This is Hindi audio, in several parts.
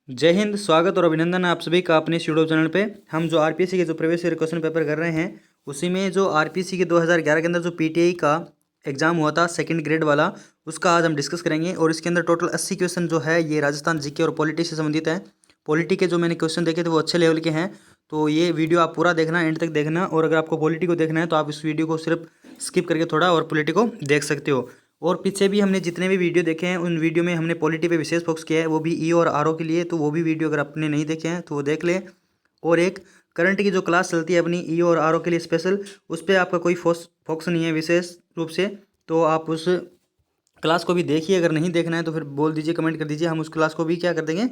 जय हिंद। स्वागत और अभिनंदन आप सभी का अपने इस यूट्यूब चैनल पे। हम जो आरपीएससी के जो प्रीवियस ईयर क्वेश्चन पेपर कर रहे हैं उसी में जो आरपीएससी के 2011 के अंदर जो पीटीआई का एग्जाम हुआ था सेकंड ग्रेड वाला, उसका आज हम डिस्कस करेंगे। और इसके अंदर टोटल 80 क्वेश्चन जो है ये राजस्थान जीके और पॉलिटी से संबंधित है। पॉलिटी के जो मैंने क्वेश्चन देखे थे वो अच्छे लेवल के हैं, तो ये वीडियो आप पूरा देखना, एंड तक देखना। और अगर आपको पॉलिटी को देखना है तो आप इस वीडियो को सिर्फ स्किप करके थोड़ा और पॉलिटी को देख सकते हो। और पीछे भी हमने जितने भी वीडियो देखे हैं उन वीडियो में हमने पॉलिटी पे विशेष फोकस किया है, वो भी ई और आर ओ के लिए। तो वो भी वीडियो अगर आपने नहीं देखे हैं तो वो देख लें। और एक करंट की जो क्लास चलती है अपनी ई और आर ओ के लिए स्पेशल, उस पर आपका कोई फोकस नहीं है विशेष रूप से, तो आप उस क्लास को भी देखिए। अगर नहीं देखना है तो फिर बोल दीजिए, कमेंट कर दीजिए, हम उस क्लास को भी क्या कर देंगे,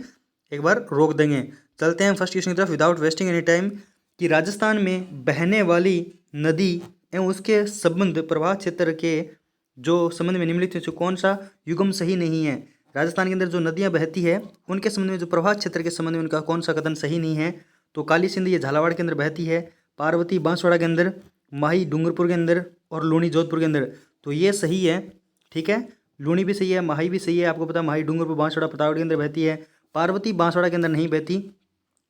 एक बार रोक देंगे। चलते हैं फर्स्ट क्वेश्चन की तरफ विदाउट वेस्टिंग एनी टाइम। कि राजस्थान में बहने वाली नदी एवं उसके संबंध प्रवाह क्षेत्र के जो संबंध में निम्नलिखित में से कौन सा युग्म सही नहीं है। राजस्थान के अंदर जो नदियां बहती है उनके संबंध में जो प्रवाह क्षेत्र के संबंध में उनका कौन सा कथन सही नहीं है। तो काली सिंध ये झालावाड़ के अंदर बहती है, पार्वती बांसवाड़ा के अंदर, माही डूंगरपुर के अंदर और लूनी जोधपुर के अंदर। तो ये सही है, ठीक है। लूनी भी सही है, माही भी सही है। आपको पता है माही डूंगरपुर बांसवाड़ा प्रतापगढ़ के अंदर बहती है, पार्वती बांसवाड़ा के अंदर नहीं बहती।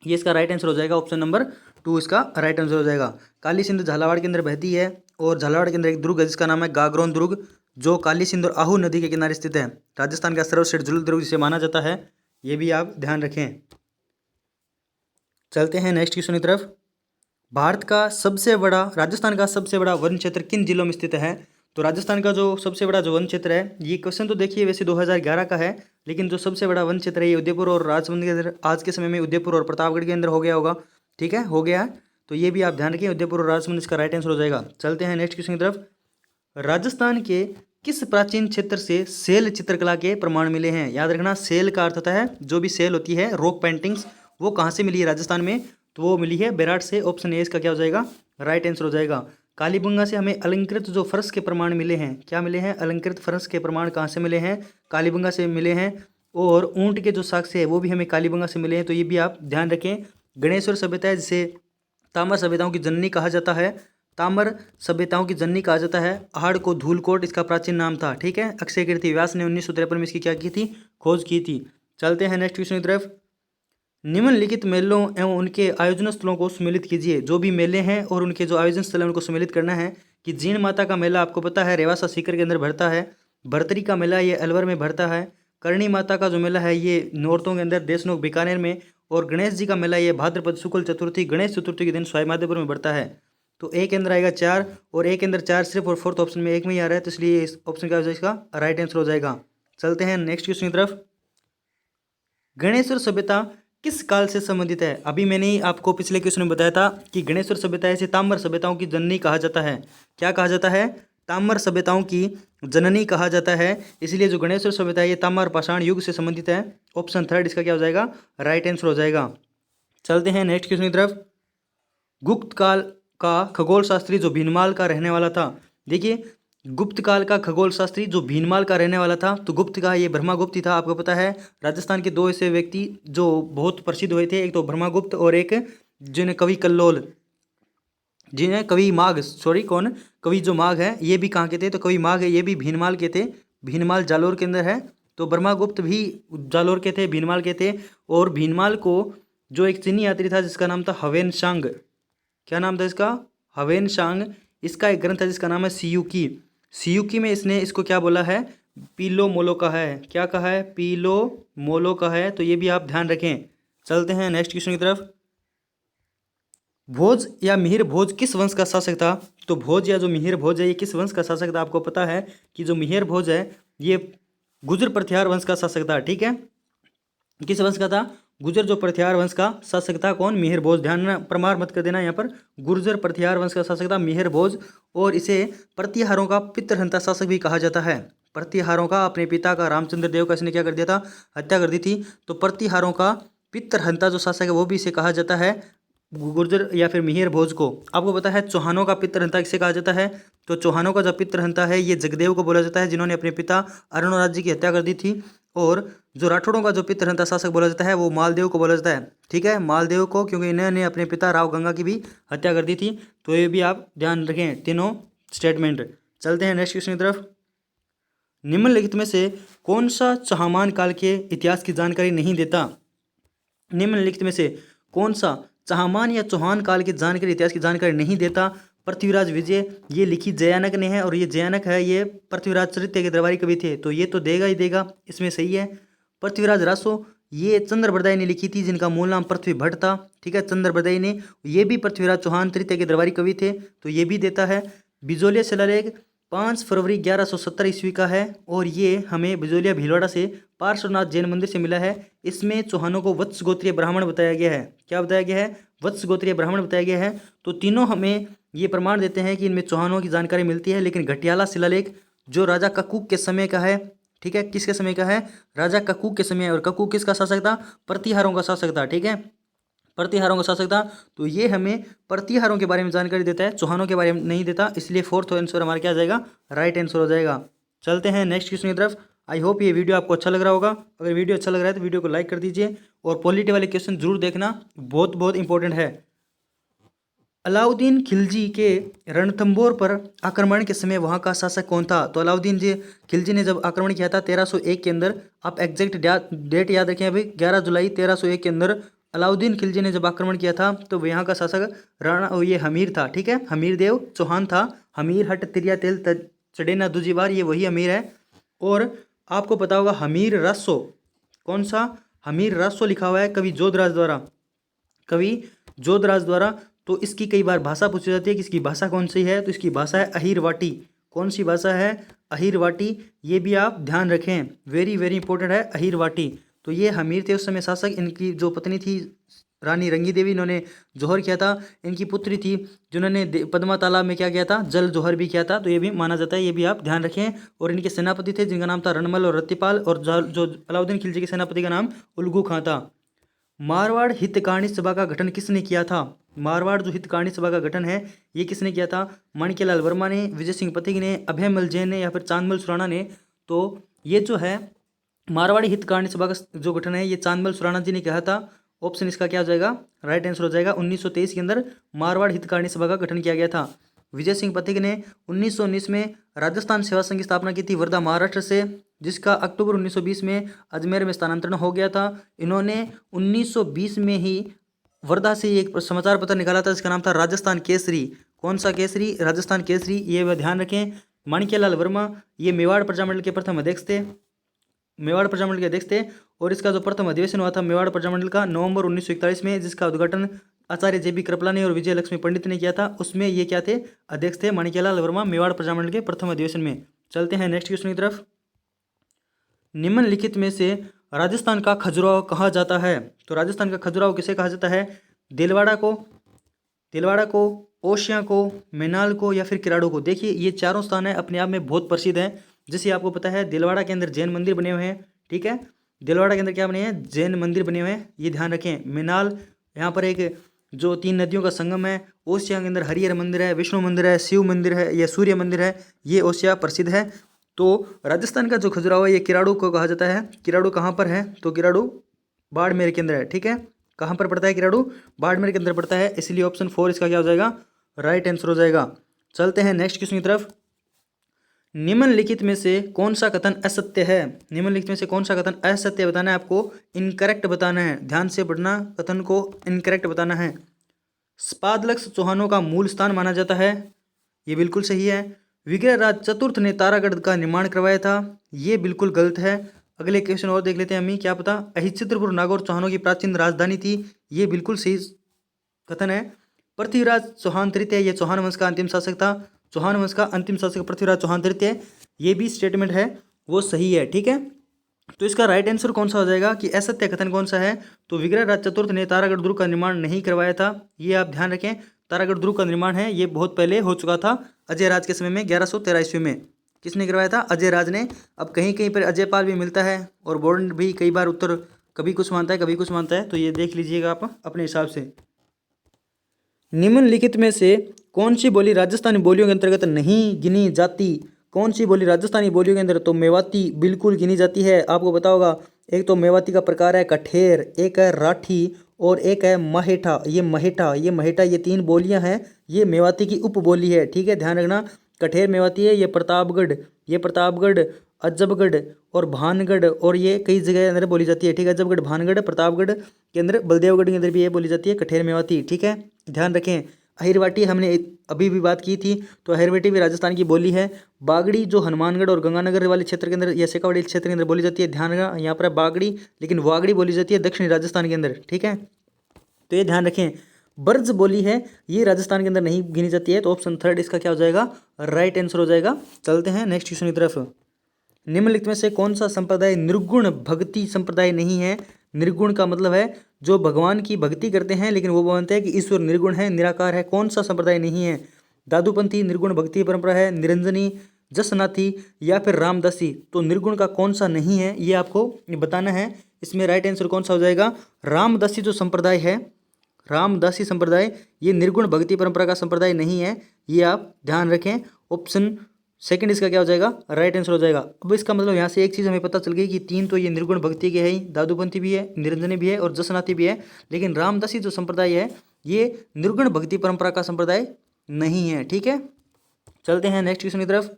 ये इसका राइट आंसर हो जाएगा, ऑप्शन नंबर 2 इसका राइट आंसर हो जाएगा। काली सिंध झालावाड़ के अंदर बहती है और झालावाड़ के अंदर एक दुर्ग है जिसका नाम है गागरोन दुर्ग, जो काली सिंध और आहू नदी के किनारे स्थित है। राजस्थान का सर्वश्रेष्ठ जल दुर्ग जिसे माना जाता है, ये भी आप ध्यान रखें। चलते हैं नेक्स्ट क्वेश्चन की तरफ। भारत का सबसे बड़ा राजस्थान का सबसे बड़ा वन क्षेत्र किन जिलों में स्थित है। तो राजस्थान का जो सबसे बड़ा जो वन क्षेत्र है, ये क्वेश्चन तो देखिए वैसे 2011 का है, लेकिन जो सबसे बड़ा वन क्षेत्र है ये उदयपुर और राजसमंद के अंदर, आज के समय में उदयपुर और प्रतापगढ़ के अंदर हो गया होगा। ठीक है, हो गया है, तो ये भी आप ध्यान रखें, उदयपुर और राजसमंद इसका राइट आंसर हो जाएगा। चलते हैं नेक्स्ट क्वेश्चन की तरफ। राजस्थान के किस प्राचीन क्षेत्र से सेल चित्रकला के प्रमाण मिले हैं। याद रखना, सेल का अर्थ होता है जो भी सेल होती है, रॉक पेंटिंग्स, वो कहाँ से मिली है राजस्थान में, तो वो मिली है बेराट से। ऑप्शन ए इसका क्या हो जाएगा, राइट आंसर हो जाएगा। कालीबंगा से हमें अलंकृत जो फर्श के प्रमाण मिले हैं, क्या मिले हैं, अलंकृत फर्श के प्रमाण कहाँ से मिले हैं, कालीबंगा से मिले हैं। और ऊंट के जो साक्ष्य है वो भी हमें कालीबंगा से मिले हैं, तो ये भी आप ध्यान रखें। गणेश्वर सभ्यता है जिसे ताम्र सभ्यताओं की जननी कहा जाता है, ताम्र सभ्यताओं की जननी कहा जाता है। आहड़ को धूलकोट इसका प्राचीन नाम था, ठीक है। अक्षय कीर्ति व्यास ने 1953 में इसकी क्या की थी, खोज की थी। चलते हैं नेक्स्ट क्वेश्चन की तरफ। निम्नलिखित मेलों एवं उनके आयोजन स्थलों को सम्मिलित कीजिए। जो भी मेले हैं और उनके जो आयोजन स्थल हैं उनको सम्मिलित करना है। कि जीण माता का मेला आपको पता है रेवासा सीकर के अंदर भरता है। भरतरी का मेला ये अलवर में भरता है। करणी माता का जो मेला है ये नौरतों के अंदर देशनोक बीकानेर में। और गणेश जी का मेला ये भाद्रपद शुक्ल चतुर्थी गणेश चतुर्थी के दिन सवाईमाधोपुर में बढ़ता है। तो ए के अंदर आएगा 4 और ए के अंदर 4 सिर्फ और फोर्थ ऑप्शन में एक में ही आ रहा है, तो इसलिए इस ऑप्शन का इसका राइट आंसर हो जाएगा। चलते हैं नेक्स्ट क्वेश्चन की तरफ। गणेश्वर सभ्यता किस काल से संबंधित है। अभी मैंने ही आपको पिछले क्वेश्चन में बताया था कि गणेश्वर सभ्यता इसे ताम्र सभ्यताओं की जननी कहा जाता है। क्या कहा जाता है, ताम्र सभ्यताओं की जननी कहा जाता है। इसलिए जो गणेश्वर सभ्यता है ये ताम्र पाषाण युग से संबंधित है। ऑप्शन थर्ड इसका क्या हो जाएगा, राइट आंसर हो जाएगा। चलते हैं नेक्स्ट क्वेश्चन की तरफ। गुप्त काल का खगोल शास्त्री जो भीनमाल का रहने वाला था। देखिए, गुप्त काल का खगोल शास्त्री जो भीनमाल का रहने वाला था, तो गुप्त का ये ब्रह्मागुप्त ही था। आपको पता है राजस्थान के दो ऐसे व्यक्ति जो बहुत प्रसिद्ध हुए थे, एक तो ब्रह्मागुप्त और एक जिन्हें कवि कल्लोल, जिन्हें कवि माघ, सॉरी कौन, कवि जो माघ है ये भी कहाँ के थे, तो कवि माघ है ये भी भीनमाल के थे। भीनमाल जालोर के अंदर है, तो ब्रह्मागुप्त भी जालोर के थे, भीनमाल के थे। और भीनमाल को जो एक चीनी यात्री था जिसका नाम था हवेन शांग, क्या नाम था इसका, हवेन शांग, इसका एक ग्रंथ है जिसका नाम है सियुकी। सियुकी में इसने इसको क्या बोला है, पीलो मोलो का है। क्या कहा है, पीलो मोलो का है, तो ये भी आप ध्यान रखें। चलते हैं नेक्स्ट क्वेश्चन की तरफ। भोज या मिहिर भोज किस वंश का शासक था। तो भोज या जो मिहिर भोज है ये किस वंश का शासक था। आपको पता है कि जो मिहिर भोज है ये गुजर प्रथियार वंश का शासक था, ठीक है। किस वंश का था, गुर्जर जो प्रथियार वंश का शासक था, कौन, मिहिर भोज। ध्यान में प्रमाण मत कर देना यहाँ पर, गुर्जर प्रथियार वंश का शासक था मिहिर भोज। और इसे प्रतिहारों का पितृहंता शासक भी कहा जाता है। प्रतिहारों का, अपने पिता का रामचंद्र देव का इसने क्या कर दिया था, हत्या कर दी थी। तो प्रतिहारों का पितृहंता जो शासक है वो भी इसे कहा जाता है, गुर्जर या फिर मिहिर भोज को। आपको पता है चौहानों का पितृहंता किसे कहा जाता है, तो चौहानों का जो पितृहंता है ये जगदेव को बोला जाता है, जिन्होंने अपने पिता अरुणराज जी की हत्या कर दी थी। और जो राठौड़ों का जो पितृहंता शासक बोला जाता है वो मालदेव को बोला जाता है, ठीक है, मालदेव को, क्योंकि इन्होंने अपने पिता राव गंगा की भी हत्या कर दी थी। तो ये भी आप ध्यान रखें, तीनों स्टेटमेंट। चलते हैं नेक्स्ट क्वेश्चन की तरफ। निम्नलिखित में से कौन सा चहामान काल के इतिहास की जानकारी नहीं देता। निम्नलिखित में से कौन सा चाहमान या चौहान काल की जानकारी, इतिहास की जानकारी नहीं देता? पृथ्वीराज विजय, ये लिखी जयानक ने है और ये जयानक है ये पृथ्वीराज चरित्र के दरबारी कवि थे, तो ये तो देगा ही देगा, इसमें सही है। पृथ्वीराज रासो, ये चंद्रबरदाई ने लिखी थी जिनका मूल नाम पृथ्वी भट्ट था, ठीक है, चंद्रबरदाई ने, ये भी पृथ्वीराज चौहान तृतीय के दरबारी कवि थे, तो ये भी देता है। बिजोलिया शिलालेख 5 फरवरी 1170 ईस्वी का है और ये हमें बिजोलिया भीलवाड़ा से पार्श्वनाथ जैन मंदिर से मिला है। इसमें चौहानों को वत्स गोत्रीय ब्राह्मण बताया गया है। क्या बताया गया है? वत्स गोत्रीय ब्राह्मण बताया गया है। तो तीनों हमें ये प्रमाण देते हैं कि इनमें चौहानों की जानकारी मिलती है। लेकिन घटियाला शिलालेख जो राजा ककूक के समय का है, ठीक है, किसके समय का है? राजा ककूक के समय। और ककूक किसका शासक था? प्रतिहारों का शासक था, ठीक है, प्रतिहारों का शासक था। तो ये हमें प्रतिहारों के बारे में जानकारी देता है, चौहानों के बारे में नहीं देता, इसलिए फोर्थ आंसर हमारा क्या आ जाएगा? राइट आंसर हो जाएगा। चलते हैं नेक्स्ट क्वेश्चन की तरफ। आई होप ये वीडियो आपको अच्छा लग रहा होगा। अगर वीडियो अच्छा लग रहा है तो वीडियो को लाइक कर दीजिए और पॉलिटी वाले क्वेश्चन जरूर देखना, बहुत बहुत इंपॉर्टेंट है। अलाउद्दीन खिलजी के रणथंबोर पर आक्रमण के समय वहाँ का शासक कौन था? तो अलाउद्दीन जी खिलजी ने जब आक्रमण किया था 1301 के अंदर, आप एग्जैक्ट डेट याद रखें अभी, 11 जुलाई 1301 के अंदर अलाउद्दीन खिलजी ने जब आक्रमण किया था तो यहाँ का शासक राणा ये हमीर था, ठीक है, हमीर देव चौहान था। हमीर हट तिरिया तेल चढ़े ना दूजी बार, ये वही हमीर है। और आपको पता होगा हमीर रासो, कौन सा? हमीर रासो लिखा हुआ है कवि जोधराज द्वारा, कवि जोधराज द्वारा। तो इसकी कई बार भाषा पूछी जाती है कि इसकी भाषा कौन सी है, तो इसकी भाषा है अहिरवाटी। कौन सी भाषा है? अहिरवाटी। ये भी आप ध्यान रखें, वेरी वेरी इंपॉर्टेंट है अहिरवाटी। तो ये हमीर थे उस समय शासक। इनकी जो पत्नी थी रानी रंगी देवी, इन्होंने जौहर किया था। इनकी पुत्री थी जिन्होंने पद्मा तालाब में क्या किया था? जल जौहर भी किया था। तो ये भी माना जाता है, ये भी आप ध्यान रखें। और इनके सेनापति थे जिनका नाम था रणमल और रत्तीपाल, और जो अलाउद्दीन खिलजी के सेनापति का नाम उल्गू खां था। मारवाड़ हितकार्णी सभा का गठन किसने किया था? मारवाड़ जो हितकार्णी सभा का गठन है ये किसने किया था? माणिक्यलाल वर्मा ने, विजय सिंह पथिक ने, अभयमल जैन ने, या फिर चांदमल सुराणा ने। तो ये जो है मारवाड़ी हितकार्णी सभा का जो गठन है ये चांदमल सुराणा जी ने कहा था। ऑप्शन इसका क्या हो जाएगा? राइट आंसर हो जाएगा। 1923 के अंदर मारवाड़ हितकार्णी सभा का गठन किया गया था। विजय सिंह पथिक ने 1919 में राजस्थान सेवा संघ की स्थापना की थी वर्धा महाराष्ट्र से, जिसका अक्टूबर 1920 में अजमेर में स्थानांतरण हो गया था। इन्होंने 1920 में ही वर्धा से एक समाचार पत्र निकाला था जिसका नाम था राजस्थान केसरी। कौन सा केसरी? राजस्थान केसरी। ये वह ध्यान रखें। माणिक्यलाल वर्मा ये मेवाड़ प्रजामंडल के प्रथम अध्यक्ष थे, मेवाड़ प्रजामंडल के अध्यक्ष थे। और इसका जो प्रथम अधिवेशन हुआ था मेवाड़ प्रजामंडल का नवंबर 1941 में, जिसका उद्घाटन आचार्य JB कृपला ने और विजय लक्ष्मी पंडित ने किया था। उसमें ये क्या थे? अध्यक्ष थे माणिक्यलाल वर्मा मेवाड़ प्रजामंडल के प्रथम अधिवेशन में। चलते हैं नेक्स्ट क्वेश्चन की तरफ। निम्नलिखित में से राजस्थान का खजुराहो कहा जाता है? तो राजस्थान का खजुराहो किसे कहा जाता है? दिलवाड़ा को, ओशिया को, मैनाल को, या फिर किराड़ू को। देखिए ये चारों स्थान है अपने आप में बहुत प्रसिद्ध हैं। जैसे आपको पता है दिलवाड़ा के अंदर जैन मंदिर बने हुए हैं, ठीक है, दिलवाड़ा के अंदर क्या बने हैं? जैन मंदिर बने हुए हैं, ये ध्यान रखें। मैनाल यहाँ पर एक जो 3 नदियों का संगम है। ओसिया के अंदर हरिहर मंदिर है, विष्णु मंदिर है, शिव मंदिर है, या सूर्य मंदिर है, ये ओसिया प्रसिद्ध है। तो राजस्थान का जो खजुराहो है ये किराड़ू को कहा जाता है। किराड़ू कहाँ पर है? तो किराड़ू बाड़मेर के अंदर है, ठीक है। कहाँ पर पड़ता है किराड़ू? बाड़मेर के अंदर पड़ता है, इसलिए ऑप्शन 4 इसका क्या हो जाएगा? राइट आंसर हो जाएगा। चलते हैं नेक्स्ट क्वेश्चन की तरफ। निम्नलिखित में से कौन सा कथन असत्य है? निम्नलिखित में से कौन सा कथन असत्य बताना है आपको, इनकरेक्ट बताना है। ध्यान से पढ़ना, कथन को इनकरेक्ट बताना है। स्पादलक्ष चौहानों का मूल स्थान माना जाता है, ये बिल्कुल सही है। विग्रहराज चतुर्थ ने तारागढ़ का निर्माण करवाया था, ये बिल्कुल गलत है। अगले क्वेश्चन और देख लेते हैं हम, क्या पता अहिचित्रपुर नागौर चौहानों की प्राचीन राजधानी थी, ये बिल्कुल सही कथन है। पृथ्वीराज चौहान तृतीय ये चौहान वंश का अंतिम शासक था, चौहान वंश का अंतिम शासक पृथ्वीराज चौहान तृतीय, ये भी स्टेटमेंट है वो सही है, ठीक है। तो इसका राइट आंसर कौन सा हो जाएगा कि असत्य कथन कौन सा है? तो विग्रहराज चतुर्थ ने तारागढ़ दुर्ग का निर्माण नहीं करवाया था, ये आप ध्यान रखें। तारागढ़ दुर्ग का निर्माण है ये बहुत पहले हो चुका था, अजय राज के समय में 1113 ईस्वी में। किसने करवाया था? अजय राज ने। अब कहीं कहीं पर अजयपाल भी मिलता है और बोर्ड भी कई बार उत्तर कभी कुछ मानता है कभी कुछ मानता है, तो ये देख लीजिएगा आप अपने हिसाब से। निम्नलिखित में से कौन सी बोली राजस्थानी बोलियों के अंतर्गत नहीं गिनी जाती? कौन सी बोली राजस्थानी बोलियों के अंदर? तो मेवाती बिल्कुल गिनी जाती है। आपको पता होगा एक तो मेवाती का प्रकार है कठेर, एक है राठी और एक है महेठा। ये महेठा ये 3 बोलियां हैं, ये मेवाती की उपबोली है, ठीक है, ध्यान रखना। कठेर मेवाती है, ये प्रतापगढ़ अजबगढ़ और भानगढ़, और ये कई जगह अंदर बोली जाती है, ठीक है। अजबगढ़, भानगढ़, प्रतापगढ़ के अंदर, बलदेवगढ़ के अंदर भी ये बोली जाती है, कठेर मेवाती, ठीक है, ध्यान रखें। अहिरवाटी हमने अभी भी बात की थी, तो अहिरवाटी भी राजस्थान की बोली है। बागड़ी जो हनुमानगढ़ और गंगानगर वाले क्षेत्र के अंदर या शेखावाड़ी क्षेत्र के अंदर बोली जाती है, ध्यान रखना, यहाँ पर है बागड़ी, लेकिन वागड़ी बोली जाती है दक्षिणी राजस्थान के अंदर, ठीक है। तो ये ध्यान रखें। ब्रज बोली है, ये राजस्थान के अंदर नहीं गिनी जाती है, तो ऑप्शन थर्ड इसका क्या हो जाएगा, राइट आंसर हो जाएगा। चलते हैं नेक्स्ट क्वेश्चन की तरफ। निम्नलिखित में से कौन सा संप्रदाय निर्गुण भक्ति संप्रदाय नहीं है। निर्गुण का मतलब है जो भगवान की भक्ति करते हैं लेकिन वो मानते हैं कि ईश्वर निर्गुण है, निराकार है। कौन सा संप्रदाय नहीं है। दादूपंथी निर्गुण भक्ति परंपरा है, निरंजनी, जसनाथी या फिर रामदासी। तो निर्गुण का कौन सा नहीं है ये आपको बताना है। इसमें राइट आंसर कौन सा हो जाएगा, रामदासी जो संप्रदाय है, रामदासी संप्रदाय, ये निर्गुण भक्ति परंपरा का संप्रदाय नहीं है, ये आप ध्यान रखें। ऑप्शन सेकंड इसका क्या हो जाएगा, राइट आंसर हो जाएगा। अब इसका मतलब यहाँ से एक चीज़ हमें पता चल गई कि तीन तो ये निर्गुण भक्ति के है ही, दादूपंथी भी है, निरंजनी भी है और जसनाथी भी है, लेकिन रामदासी जो संप्रदाय है ये निर्गुण भक्ति परंपरा का संप्रदाय नहीं है, ठीक है। चलते हैं नेक्स्ट क्वेश्चन की तरफ।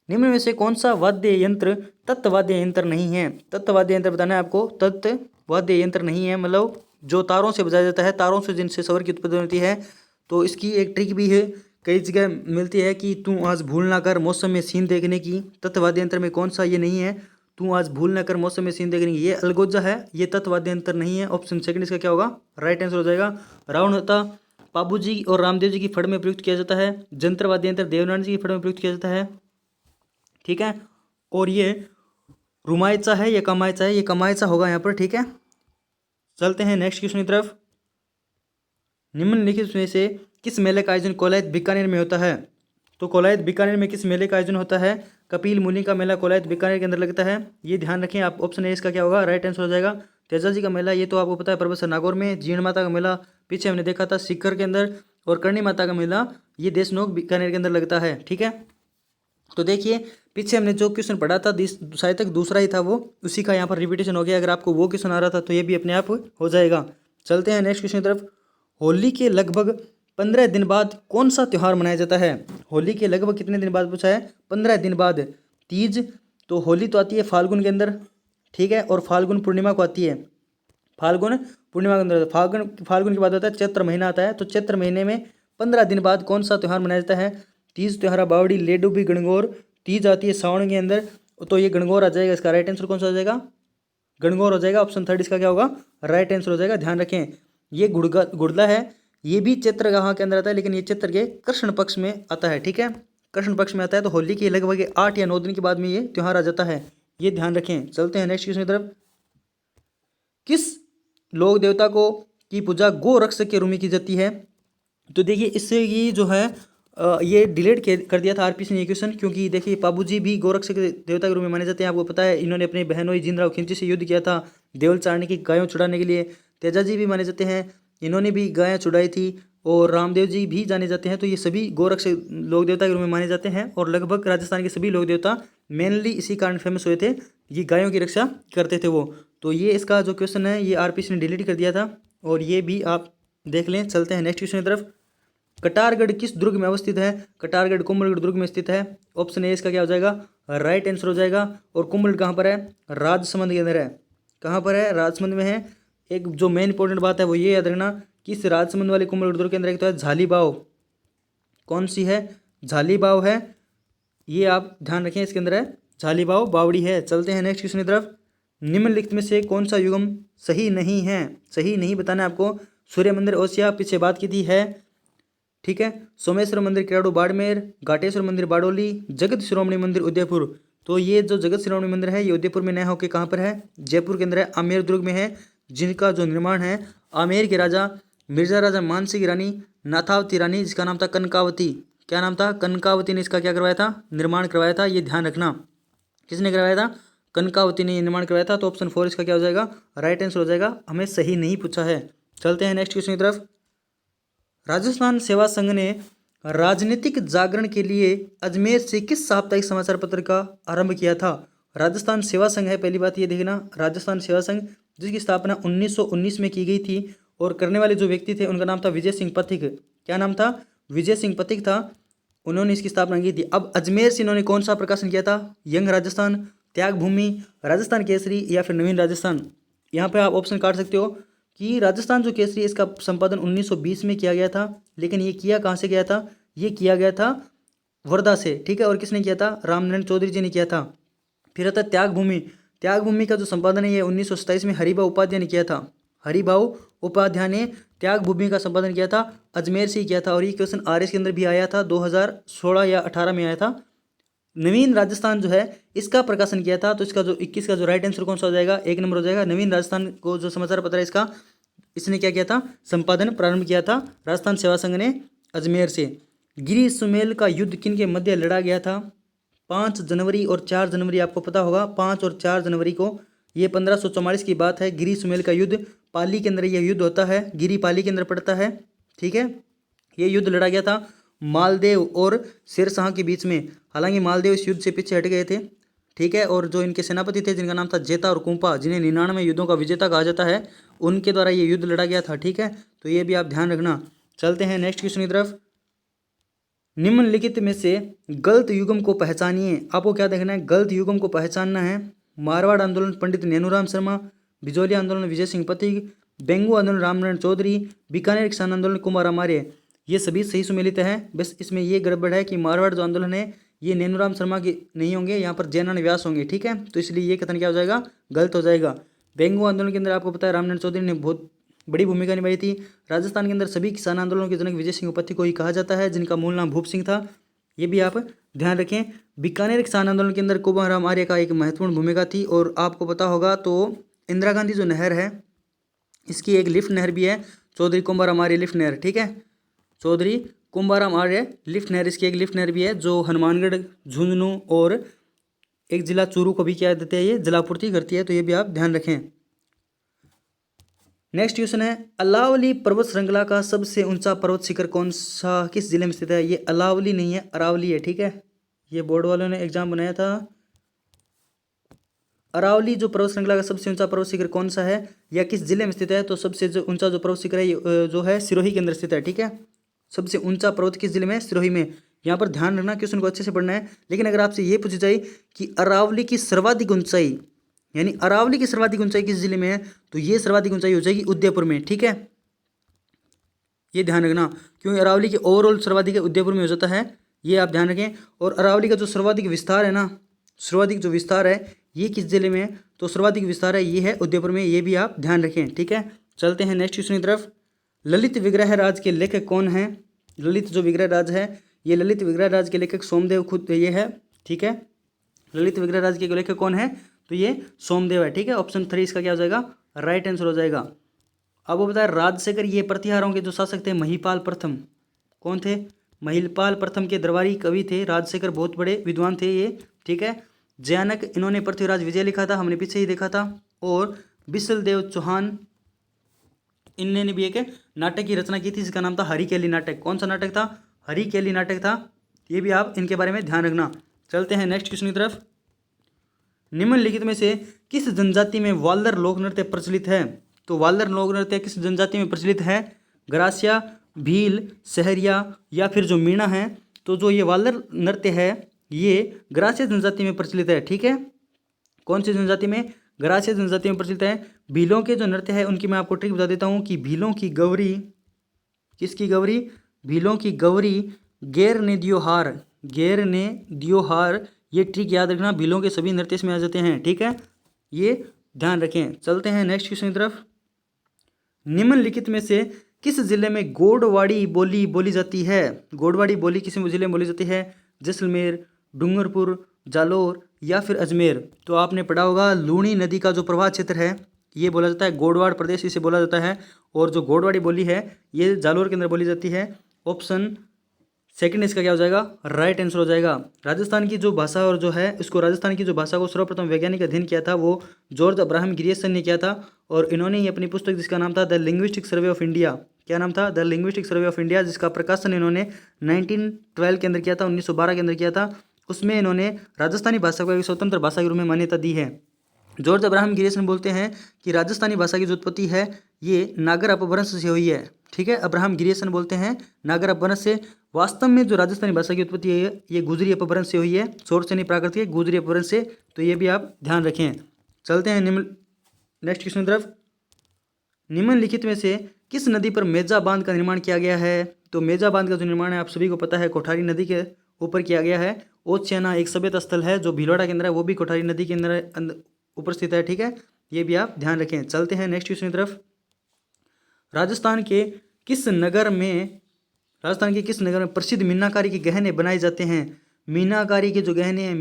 निम्न में से कौन सा वाद्य यंत्र तत्वाद्य यंत्र नहीं है। तत्वाद्य यंत्र बताना है आपको, तत्वाद्य यंत्र नहीं है मतलब जो तारों से बजाया जाता है, तारों से जिनसे स्वर की उत्पत्ति होती है। तो इसकी एक ट्रिक भी है, कई जगह मिलती है कि तू आज भूल ना कर मौसम में सीन देखने की। तत्वाद्य यंत्र में कौन सा ये नहीं है, तू आज भूल ना कर मौसम में सीन देखने की, ये अलगोजा है, ये तत्वाद्य यंत्र नहीं है। ऑप्शन सेकंड इसका क्या होगा, राइट आंसर हो जाएगा। रावण होता बाबू जी और रामदेव जी की फड़ में प्रयुक्त किया जाता है। जंत्र वाद्य यंत्र देवनारायण जी की फड़ में प्रयुक्त किया जाता है, ठीक है। और ये रुमायचा है, ये कमायचा है, ये कमायचा होगा यहाँ पर, ठीक है। चलते हैं नेक्स्ट क्वेश्चन की तरफ। निम्नलिखित में से किस मेले का आयोजन कोलायत बीकानेर में होता है। तो कोलायत बीकानेर में किस मेले का आयोजन होता है, कपिल मुनि का मेला कोलायत बीकानेर के अंदर लगता है, ये ध्यान रखें आप। ऑप्शन ए इसका क्या होगा, राइट आंसर हो जाएगा। तेजाजी का मेला ये तो आपको पता है प्रोफेसर नागौर में। जीण माता का मेला पीछे हमने देखा था सीकर के अंदर, और करणी माता का मेला ये देशनोक बीकानेर के अंदर लगता है, ठीक है। तो देखिए पीछे हमने जो क्वेश्चन पढ़ा था शायद तक दूसरा ही था वो, उसी का यहाँ पर रिपीटेशन हो गया। अगर आपको वो क्वेश्चन आ रहा था तो ये भी अपने आप हो जाएगा। चलते हैं नेक्स्ट क्वेश्चन की तरफ। होली के लगभग 15 दिन बाद कौन सा त्यौहार मनाया जाता है। होली के लगभग कितने दिन बाद पूछा है, 15 दिन बाद। तीज, तो होली तो आती है फाल्गुन के अंदर, ठीक है, और फाल्गुन पूर्णिमा को आती है, फाल्गुन पूर्णिमा के अंदर। फाल्गुन के बाद आता है चैत्र महीना आता है, तो चैत्र महीने में 15 दिन बाद कौन सा त्यौहार मनाया जाता है। तीज, त्योहारा, बावड़ी, लेडू भी, गणगौर। तीज आती है सावन के अंदर, तो ये गणगौर आ जाएगा। इसका राइट आंसर कौन सा हो जाएगा, गणगौर हो जाएगा। ऑप्शन थर्ड इसका क्या होगा, राइट आंसर हो जाएगा। ध्यान रखें ये गुड़ला है, ये भी चैत्र गाह के अंदर आता है, लेकिन ये चैत्र के कृष्ण पक्ष में आता है, ठीक है, कृष्ण पक्ष में आता है। तो होली के लगभग 8 या 9 दिन के बाद में ये त्यौहार आ जाता है, ये ध्यान रखें। चलते हैं नेक्स्ट क्वेश्चन की तरफ। किस लोक देवता को की पूजा गो रक्षक के रूप में की जाती है। तो देखिए इससे ये जो है ये डिलीट कर दिया था आरपीसी ने ये क्वेश्चन, क्योंकि देखिए बाबूजी भी गोरक्षक देवता के रूप में माने जाते हैं, आपको पता है। इन्होंने अपने बहनोई जिंदराव खिंची से युद्ध किया था देवल चारणी की गायों छुड़ाने के लिए। तेजाजी भी माने जाते हैं, इन्होंने भी गायें छुड़ाई थी। और रामदेव जी भी जाने जाते हैं, तो ये सभी गोरक्षक लोक देवता के रूप में माने जाते हैं। और लगभग राजस्थान के सभी लोक देवता मेनली इसी कारण फेमस हुए थे, ये गायों की रक्षा करते थे वो। तो ये इसका जो क्वेश्चन है ये आरपीसी ने डिलीट कर दिया था, और ये भी आप देख लें। चलते हैं नेक्स्ट क्वेश्चन की तरफ। कटारगढ़ किस दुर्ग में अवस्थित है। कटारगढ़ कुंभलगढ़ दुर्ग में स्थित है। ऑप्शन ए इसका क्या हो जाएगा, राइट आंसर हो जाएगा। और कुंभलगढ़ कहाँ पर है, राजसमंद के अंदर है। कहाँ पर है, राजसमंद में है। एक जो मेन इंपॉर्टेंट बात है वो ये याद रखना कि इस राजसमंद वाले कुंभलगढ़ दुर्ग के अंदर एक तो है झाली बाव, कौन सी है, झाली बाव है, ये आप ध्यान रखें, इसके अंदर है झाली बाव, बावड़ी है। चलते हैं नेक्स्ट क्वेश्चन की तरफ। निम्नलिखित में से कौन सा युगम सही नहीं है, सही नहीं बताना है आपको। सूर्य मंदिर ओसिया पीछे बात की थी है, ठीक है। सोमेश्वर मंदिर किराड़ू बाड़मेर, घाटेश्वर मंदिर बारडोली, जगत शिरोमणि मंदिर उदयपुर। तो ये जो जगत शिरोमणि मंदिर है ये उदयपुर में न होकर कहाँ पर है, जयपुर के अंदर है, आमेर दुर्ग में है, जिनका जो निर्माण है आमेर के राजा मिर्जा राजा मानसिंह की रानी नाथावती रानी, जिसका नाम था कनकावती। क्या नाम था, कनकावती ने इसका क्या करवाया था, निर्माण करवाया था। ये ध्यान रखना किसने करवाया था, कनकावती ने निर्माण करवाया था। तो ऑप्शन 4 इसका क्या हो जाएगा, राइट आंसर हो जाएगा। हमें सही नहीं पूछा है। चलते हैं नेक्स्ट क्वेश्चन की तरफ। राजस्थान सेवा संघ ने राजनीतिक जागरण के लिए अजमेर से किस साप्ताहिक समाचार पत्र का आरंभ किया था। राजस्थान सेवा संघ है, पहली बात ये देखना, राजस्थान सेवा संघ जिसकी स्थापना 1919 में की गई थी, और करने वाले जो व्यक्ति थे उनका नाम था विजय सिंह पथिक। क्या नाम था, विजय सिंह पथिक था। उन्होंने इसकी स्थापना की थी। अब अजमेर से इन्होंने कौन सा प्रकाशन किया था? यंग राजस्थान, त्याग भूमि, राजस्थान केसरी या फिर नवीन राजस्थान। यहाँ पे आप ऑप्शन काट सकते हो कि राजस्थान जो केसरी है इसका संपादन 1920 में किया गया था, लेकिन ये किया कहाँ से गया था? ये किया गया था वर्धा से, ठीक है। और किसने किया था? रामनारायण चौधरी जी ने किया था। फिर आता है त्याग भूमि। त्याग भूमि का जो संपादन है ये 1927 में हरिभाऊ उपाध्याय ने किया था। हरिभाऊ उपाध्याय ने त्याग भूमि का संपादन किया था, अजमेर से ही किया था। और ये क्वेश्चन आरएस के अंदर भी आया था, 2016 या 18 में आया था। नवीन राजस्थान जो है इसका प्रकाशन किया था, तो इसका जो 21 का जो राइट आंसर कौन सा हो जाएगा? 1 नंबर हो जाएगा। नवीन राजस्थान को जो समाचार पत्र है इसका इसने क्या किया था? संपादन प्रारंभ किया था राजस्थान सेवा संघ ने अजमेर से। गिरी सुमेल का युद्ध किन के मध्य लड़ा गया था? 5 जनवरी और 4 जनवरी आपको पता होगा। 5 और 4 जनवरी को, ये 1544 की बात है। गिरी सुमेल का युद्ध, पाली के अंदर यह युद्ध होता है, गिरी पाली के अंदर पड़ता है, ठीक है। ये युद्ध लड़ा गया था मालदेव और शेरशाह के बीच में। हालांकि मालदेव इस युद्ध से पीछे हट गए थे, ठीक है। और जो इनके सेनापति थे जिनका नाम था जेता और कुंपा, जिन्हें 99 युद्धों का विजेता कहा जाता है, उनके द्वारा ये युद्ध लड़ा गया था, ठीक है। तो ये भी आप ध्यान रखना। चलते हैं नेक्स्ट क्वेश्चन की तरफ। निम्नलिखित में से गलत युग्म को पहचानिए। आपको क्या देखना है? गलत युग्म को पहचानना है। मारवाड़ आंदोलन पंडित नैनूराम शर्मा, बिजोली आंदोलन विजय सिंह पथिक, बेंगू आंदोलन रामनारायण चौधरी, बीकानेर किसान आंदोलन कुमाराम आर्य। ये सभी सही सुमेलित है। बस इसमें ये गड़बड़ है कि मारवाड़ जो आंदोलन है ये नैनूराम शर्मा के नहीं होंगे, यहाँ पर जयनारायण व्यास होंगे, ठीक है। तो इसलिए ये कथन क्या हो जाएगा? गलत हो जाएगा। बेंगू आंदोलन के अंदर आपको पता है रामनारायण चौधरी ने बहुत बड़ी भूमिका निभाई थी। राजस्थान के अंदर सभी किसान आंदोलनों के जनक विजय सिंह उपाध्याय को ही कहा जाता है, जिनका मूल नाम भूप सिंह था। ये भी आप ध्यान रखें। बीकानेर किसान आंदोलन के अंदर कुमाराम आर्य का एक महत्वपूर्ण भूमिका थी। और आपको पता होगा तो इंदिरा गांधी जो नहर है इसकी एक लिफ्ट नहर भी है, चौधरी कुंभाराम आर्य लिफ्ट नहर, ठीक है। चौधरी कुंभाराम आर्य लिफ्ट नहर, इसकी एक लिफ्ट नहर भी है जो हनुमानगढ़, झुंझुनू और एक जिला चूरू को भी क्या देते हैं, ये जलापूर्ति करती है। तो ये भी आप ध्यान रखें। नेक्स्ट क्वेश्चन है, अलावली पर्वत श्रृंखला का सबसे ऊंचा पर्वत शिखर कौन सा, किस जिले में स्थित है? ये अलावली नहीं है, अरावली है, ठीक है। ये बोर्ड वालों ने एग्जाम बनाया था। अरावली जो पर्वत श्रृंखला का सबसे ऊंचा पर्वत शिखर कौन सा है या किस जिले में स्थित है? तो सबसे जो ऊंचा जो पर्वत शिखर है जो है सिरोही के अंदर स्थित है, ठीक है। सबसे ऊंचा पर्वत किस जिले में? सिरोही में। यहाँ पर ध्यान रखना, क्वेश्चन को अच्छे से पढ़ना है। लेकिन अगर आपसे ये पूछी जाए कि अरावली की सर्वाधिक ऊंचाई, यानी अरावली की सर्वाधिक ऊंचाई किस जिले में है, तो ये सर्वाधिक ऊंचाई हो जाएगी उदयपुर में, ठीक है। ये ध्यान रखना, क्योंकि अरावली के ओवरऑल सर्वाधिक उदयपुर में हो जाता है, ये आप ध्यान रखें। और अरावली का जो सर्वाधिक विस्तार है ना, सर्वाधिक जो विस्तार है ये किस जिले में है? तो सर्वाधिक विस्तार है ये है उदयपुर में, ये भी आप ध्यान रखें, ठीक है। चलते हैं नेक्स्ट क्वेश्चन की तरफ। ललित विग्रह राज के लेखक कौन है? ललित जो विग्रह राज है, ये ललित विग्रह राज के लेखक सोमदेव खुद ये है, ठीक है। ललित विग्रह राज के लेखक कौन है? तो ये सोमदेव है, ठीक है। ऑप्शन 3 इसका क्या हो जाएगा? राइट आंसर हो जाएगा। अब वो बताया राजशेखर, ये प्रतिहारों के जो शासक थे महिपाल प्रथम, कौन थे? महिपाल प्रथम के दरबारी कवि थे राजशेखर, बहुत बड़े विद्वान थे ये, ठीक है। जयानक, इन्होंने पृथ्वीराज विजय लिखा था, हमने पीछे ही देखा था। और बिसल देव चौहान, इन्होंने भी एक नाटक की रचना की थी जिसका नाम था हरिकेली नाटक। कौन सा नाटक था? हरिकेली नाटक था। ये भी आप इनके बारे में ध्यान रखना। चलते हैं नेक्स्ट क्वेश्चन की तरफ। निम्नलिखित में से किस जनजाति में वाल्लर लोक नृत्य प्रचलित है? तो वाल्लर लोक नृत्य किस जनजाति में प्रचलित है? ग्रासिया, भील, सहरिया या फिर जो मीणा है। तो जो ये वाल्लर नृत्य है ये ग्रासिया जनजाति में प्रचलित है, ठीक है। कौन सी जनजाति में? ग्रासिया जनजाति में प्रचलित है। भीलों के जो नृत्य है उनकी मैं आपको ट्रिक बता देता हूँ कि भीलों की गौरी, किसकी गौरी? भीलों की गौरी गैर ने दियोहार, गैर ने दियोहार, ये ट्रिक याद रखना, भीलों के सभी नृत्य इसमें आ जाते हैं, ठीक है। ये ध्यान रखें। चलते हैं नेक्स्ट क्वेश्चन की तरफ। निम्नलिखित में से किस जिले में गोडवाड़ी बोली बोली जाती है? गोडवाड़ी बोली किस जिले में बोली जाती है? जैसलमेर, डूंगरपुर, जालोर या फिर अजमेर। तो आपने पढ़ा होगा लूणी नदी का जो प्रवाह क्षेत्र है ये बोला जाता है गोडवाड़ प्रदेश, इसे बोला जाता है। और जो गोडवाड़ी बोली है ये जालोर के अंदर बोली जाती है। ऑप्शन सेकंड इसका क्या हो जाएगा? राइट आंसर हो जाएगा। राजस्थान की जो भाषा और जो है इसको, राजस्थान की जो भाषा को सर्वप्रथम वैज्ञानिक अध्ययन किया था वो जॉर्ज अब्राहम ग्रियर्सन ने किया था। और इन्होंने ही अपनी पुस्तक जिसका नाम था the linguistic survey of India, क्या नाम था? The linguistic survey of India, जिसका प्रकाशन इन्होंने 1912 के अंदर किया था, 1912 के अंदर किया था। उसमें इन्होंने राजस्थानी भाषा को एक स्वतंत्र भाषा के रूप में मान्यता दी है। जॉर्ज अब्राहम ग्रियर्सन बोलते हैं कि राजस्थानी भाषा की जो उत्पत्ति है ये नागर अपभ्रंश से हुई है। ठीक है, अब्राहम ग्रियर्सन बोलते हैं नागर अपभ्रंश से। वास्तव में जो राजस्थानी भाषा की उत्पत्ति है ये गुजरी अपभ्रंश से हुई है, सोर से नहीं, प्राकृत है, गुजरी अपभ्रंश से। तो ये भी आप ध्यान रखें। चलते हैं नेक्स्ट क्वेश्चन की तरफ। निम्नलिखित में से किस नदी पर मेजा बांध का निर्माण किया गया है? तो मेजा बांध का जो निर्माण है आप सभी को पता है कोठारी नदी के ऊपर किया गया है। ओछेना एक सभ्यता स्थल है जो भीलवाड़ा के अंदर है, वो भी कोठारी नदी के अंदर ऊपर स्थित है। ठीक है, ये भी आप ध्यान रखें। चलते हैं नेक्स्ट क्वेश्चन की तरफ। राजस्थान के किस नगर में प्रसिद्ध मीनाकारी के गहने बनाए जाते हैं? मीनाकारी के जो गहने हैं,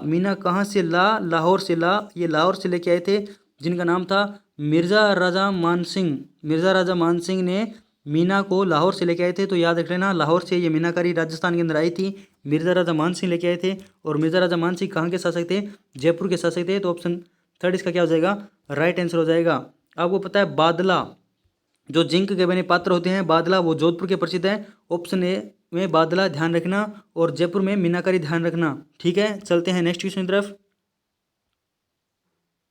मीना कहाँ से लाहौर से ये लाहौर से लेके आए थे, जिनका नाम था मिर्जा राजा मानसिंह। मिर्जा राजा मानसिंह ने मीना को लाहौर से लेके आए थे। तो याद रख लेना, लाहौर से ये मीनाकारी राजस्थान के अंदर आई थी, मिर्जा राजा मानसिंह लेके आए थे। और मिर्जा राजा मानसिंह कहाँ के शासक थे? जयपुर के शासक थे। तो ऑप्शन थर्ड इसका क्या हो जाएगा? राइट आंसर हो जाएगा। आपको पता है बादला, जो जिंक के बने पात्र होते हैं, बादला वो जोधपुर के प्रसिद्ध है। ऑप्शन ए में बादला ध्यान रखना, और जयपुर में मीनाकारी ध्यान रखना। ठीक है, चलते हैं नेक्स्ट क्वेश्चन की तरफ।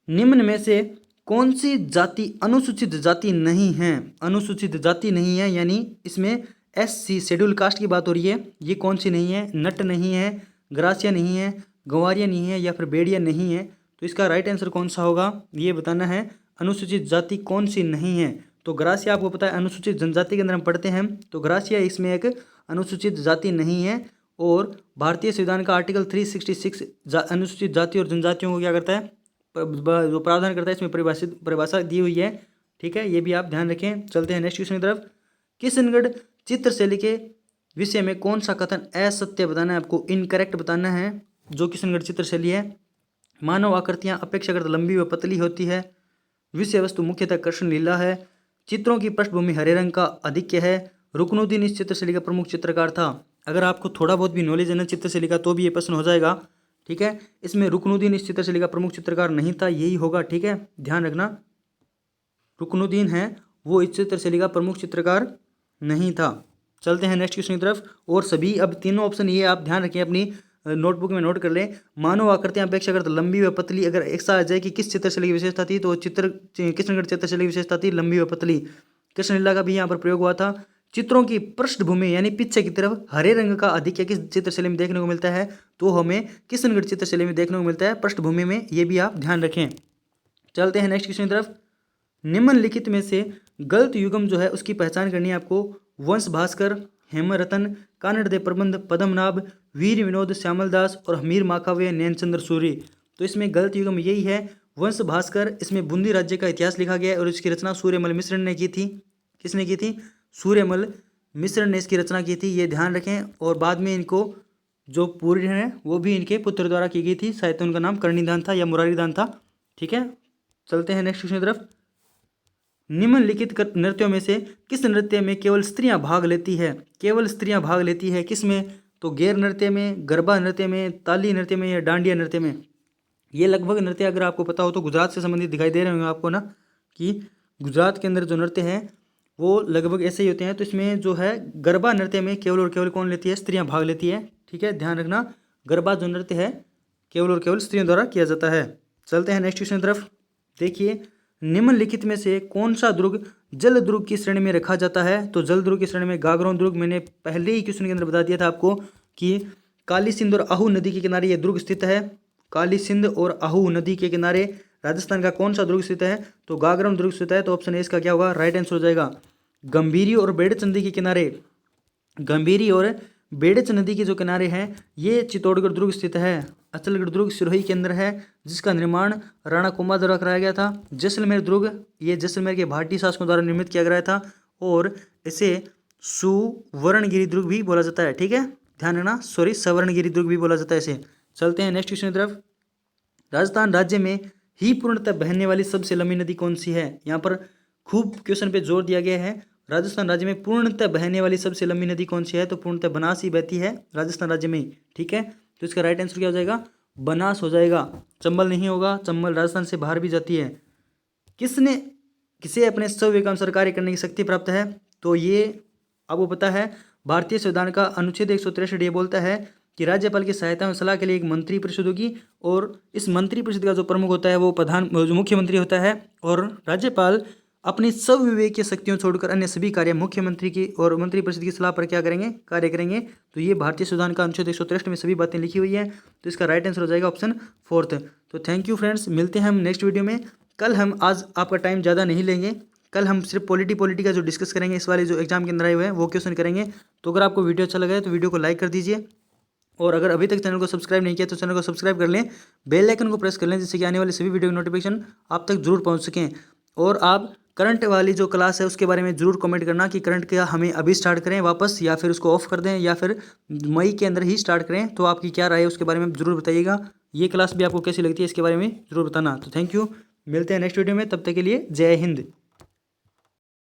निम्न में से कौन सी जाति अनुसूचित जाति नहीं है? अनुसूचित जाति नहीं है यानी इसमें SC शेड्यूल कास्ट की बात हो रही है। ये कौन सी नहीं है? नट नहीं है, ग्रासिया नहीं है, गंवारिया नहीं है, या फिर बेड़िया नहीं है। तो इसका राइट आंसर कौन सा होगा ये बताना है। अनुसूचित जाति कौन सी नहीं है? तो ग्रासिया आपको पता है अनुसूचित जनजाति के अंदर हम पढ़ते हैं, तो ग्रासिया इसमें एक अनुसूचित जाति नहीं है। और भारतीय संविधान का आर्टिकल 366 अनुसूचित जाति और जनजातियों को क्या करता है, जो प्रावधान करता है, इसमें परिभाषा दी हुई है। ठीक है, ये भी आप ध्यान रखें। चलते हैं नेक्स्ट क्वेश्चन की तरफ। किशनगढ़ चित्रशैली के विषय में कौन सा कथन असत्य बताना है आपको, इनकरेक्ट बताना है? जो किशनगढ़ चित्रशैली है, मानव आकृतियां अपेक्षाकृत लंबी व पतली होती है, विषय वस्तु मुख्यतः कृष्ण लीला है, चित्रों की पृष्ठभूमि हरे रंग का अधिक्य है, रुकनुद्दीन इस चित्रशैली का प्रमुख चित्रकार था। अगर आपको थोड़ा बहुत भी नॉलेज है ना चित्रशैली का, तो भी ये प्रश्न हो जाएगा। ठीक है, इसमें रुकनुद्दीन इस चित्रशैली का प्रमुख चित्रकार नहीं था, यही होगा। ठीक है, ध्यान रखना, रुकनुद्दीन है वो इस चित्रशैली का प्रमुख चित्रकार नहीं था। चलते हैं नेक्स्ट क्वेश्चन की तरफ। और सभी अब तीनों ऑप्शन ये आप ध्यान रखें, अपनी नोटबुक में नोट कर लें। मानव आकृतियां अपेक्षाकृत लंबी व पतली, अगर एक सा आ जाए कि किस चित्रशैली की विशेषता थी, तो किशनगढ़ चित्रशैली की विशेषता थी लंबी व पतली। कृष्णलीला का भी यहाँ पर प्रयोग हुआ था। चित्रों की पृष्ठभूमि यानी पीछे की तरफ हरे रंग का अधिक्य किस चित्रशैली में देखने को मिलता है? तो हमें किशनगढ़ चित्रशैली में देखने को मिलता है पृष्ठभूमि में, ये भी आप ध्यान रखें। चलते हैं नेक्स्ट क्वेश्चन की तरफ। निम्नलिखित में से गलत युग्म जो है उसकी पहचान करनी है आपको। वंश भास्कर, हेमरतन, कानड़देव प्रबंध, पद्मनाभ, वीर विनोद, श्यामलदास और हमीर माखावे, नैनचंद्र सूरी। तो इसमें गलत युग्म यही है वंश भास्कर। इसमें बूंदी राज्य का इतिहास लिखा गया है और इसकी रचना सूर्यमल मिश्र ने की थी। किसने की थी? सूर्यमल मिश्र ने इसकी रचना की थी, ये ध्यान रखें। और बाद में इनको जो पूरी है वो भी इनके पुत्र द्वारा की गई थी, शायद उनका नाम कर्णिदान था या मुरारीदान था। ठीक है, चलते हैं नेक्स्ट क्वेश्चन की तरफ। निम्नलिखित नृत्यों में से किस नृत्य में केवल स्त्रियां भाग लेती है? केवल स्त्रियां भाग लेती है किस में? तो गैर नृत्य में, गरबा नृत्य में, ताली नृत्य में या डांडिया नृत्य में। ये लगभग नृत्य अगर आपको पता हो तो गुजरात से संबंधित दिखाई दे रहे होंगे आपको ना, कि गुजरात के अंदर जो नृत्य हैं वो लगभग ऐसे ही होते हैं। तो इसमें जो है गरबा नृत्य में केवल और केवल कौन लेती है? स्त्रियां भाग लेती है। ठीक है, ध्यान रखना, गरबा जो नृत्य है केवल और केवल स्त्रियों द्वारा किया जाता है। चलते हैं नेक्स्ट क्वेश्चन की तरफ। देखिए, निम्नलिखित में से कौन सा दुर्ग जल दुर्ग की श्रेणी में रखा जाता है? तो जल दुर्ग की श्रेणी में गागरोन दुर्ग, मैंने पहले ही क्वेश्चन के अंदर बता दिया था आपको कि काली सिंध और आहू नदी के किनारे ये दुर्ग स्थित है। काली सिंध और आहू नदी के किनारे राजस्थान का कौन सा दुर्ग स्थित है? तो गागरोन दुर्ग स्थित है। तो ऑप्शन ए इसका क्या होगा? राइट आंसर हो जाएगा। गंभीरी और बेड़च नदी के किनारे, गंभीरी और बेड़च नदी के जो किनारे हैं ये चित्तौड़गढ़ दुर्ग स्थित है। अचलगढ़ दुर्ग सिरोही के अंदर है, जिसका निर्माण राणा कुंभा द्वारा कराया गया था। जैसलमेर दुर्ग, ये जैसलमेर के भाटी शासकों द्वारा निर्मित किया गया था और इसे सुवर्णगिरी दुर्ग भी बोला जाता है। ठीक है, ध्यान रखना, सवर्णगिरी दुर्ग भी बोला जाता है इसे। चलते हैं नेक्स्ट क्वेश्चन की तरफ। राजस्थान राज्य में ही पूर्णतः बहने वाली सबसे लंबी नदी कौन सी है? यहाँ पर खूब क्वेश्चन पे जोर दिया गया है। राजस्थान राज्य में पूर्णतः बहने वाली सबसे लंबी नदी कौन सी है? तो पूर्णतः बनास ही बहती है राजस्थान राज्य में। ठीक है, तो इसका राइट आंसर क्या हो जाएगा? बनास हो जाएगा। चंबल नहीं होगा, चंबल राजस्थान से बाहर भी जाती है। किसे अपने स्वविवेक अनुसार कार्य करने की शक्ति प्राप्त है? तो ये आपको पता है भारतीय संविधान का अनुच्छेद 163 ये बोलता है कि राज्यपाल की सहायता और सलाह के लिए एक मंत्री परिषद होगी और इस मंत्री परिषद का जो प्रमुख होता है वो जो मुख्यमंत्री होता है और राज्यपाल अपनी सब विवेकीय शक्तियों छोड़कर अन्य सभी कार्य मुख्यमंत्री की और मंत्रिपरिषद की सलाह पर क्या करेंगे, कार्य करेंगे। तो ये भारतीय संविधान का अनुच्छेद 163 में सभी बातें लिखी हुई है। तो इसका राइट आंसर हो जाएगा ऑप्शन 4। तो थैंक यू फ्रेंड्स, मिलते हैं हम नेक्स्ट वीडियो में। कल हम आज आपका टाइम ज़्यादा नहीं लेंगे, कल हम सिर्फ पॉलिटी का जो डिस्कस करेंगे, इस वाले जो एग्जाम के अंदर आए हुए हैं वो क्वेश्चन करेंगे। तो अगर आपको वीडियो अच्छा लगा है तो वीडियो को लाइक कर दीजिए और अगर अभी तक चैनल को सब्सक्राइब नहीं किया तो चैनल को सब्सक्राइब कर लें, बेल आइकन को प्रेस कर लें जिससे कि आने वाले सभी वीडियो की नोटिफिकेशन आप तक जरूर पहुंच सकें। और आप करंट वाली जो क्लास है उसके बारे में जरूर कमेंट करना कि करंट क्या हमें अभी स्टार्ट करें वापस या फिर उसको ऑफ कर दें या फिर मई के अंदर ही स्टार्ट करें। तो आपकी क्या राय है उसके बारे में जरूर बताइएगा। ये क्लास भी आपको कैसी लगती है इसके बारे में जरूर बताना। तो थैंक यू, मिलते हैं नेक्स्ट वीडियो में, तब तक के लिए जय हिंद।